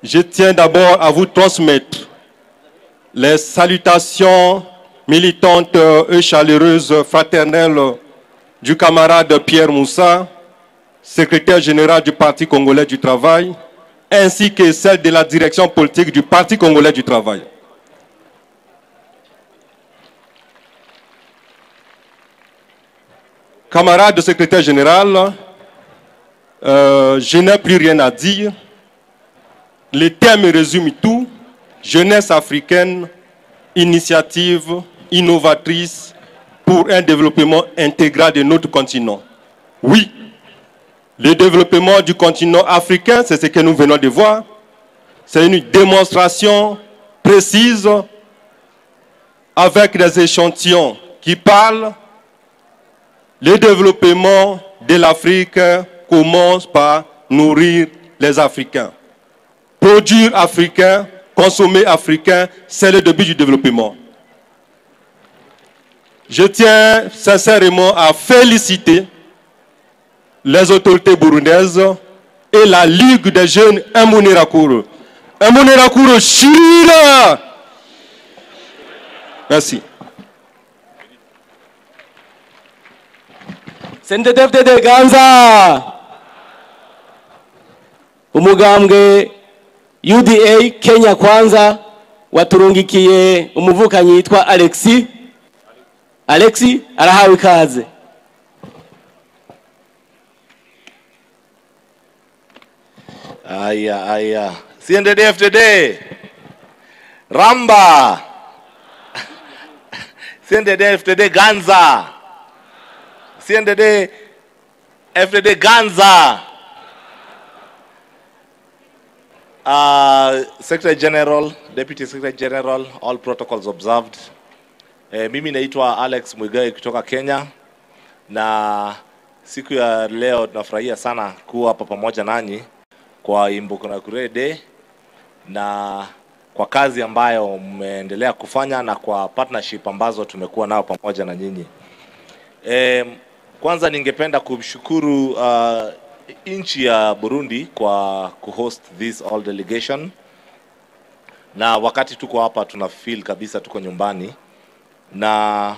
Je tiens d'abord à vous transmettre les salutations militantes et chaleureuses fraternelles du camarade Pierre Moussa, secrétaire général du Parti congolais du travail, ainsi que celle de la direction politique du Parti congolais du travail. Camarade secrétaire général, je n'ai plus rien à dire. Les termes résument tout. Jeunesse africaine, initiative innovatrice pour un développement intégral de notre continent. Oui, le développement du continent africain, c'est ce que nous venons de voir. C'est une démonstration précise avec des échantillons qui parlent. Le développement de l'Afrique commence par nourrir les Africains. Produire africain, consommer africain, c'est le début du développement. Je tiens sincèrement à féliciter les autorités burundaises et la Ligue des jeunes Imbonerakure. Imbonerakure, Chira! Merci. CNDD-FDD Ganza, umugambwe UDA Kenya Kwanza waturungikiye umuvukanyi yitwa Alexi arahawe ikaze. Aya CNDD-FDD Ramba CNDD-FDD Ganza CNDD-FDD Ganza. Secretary General, Deputy Secretary General, all protocols observed. Mimi naitwa Alex Muigai kutoka Kenya, na siku ya leo tunafurahia sana kuwa hapa pamoja nanyi kwa Imbonerakure Day na kwa kazi ambayo mmeendelea kufanya na kwa partnership ambazo tumekuwa nao pamoja na nyinyi. Kwanza ningependa kumshukuru nchi ya Burundi kwa kuhost this all delegation, na wakati tuko hapa tuna feel kabisa tuko nyumbani, na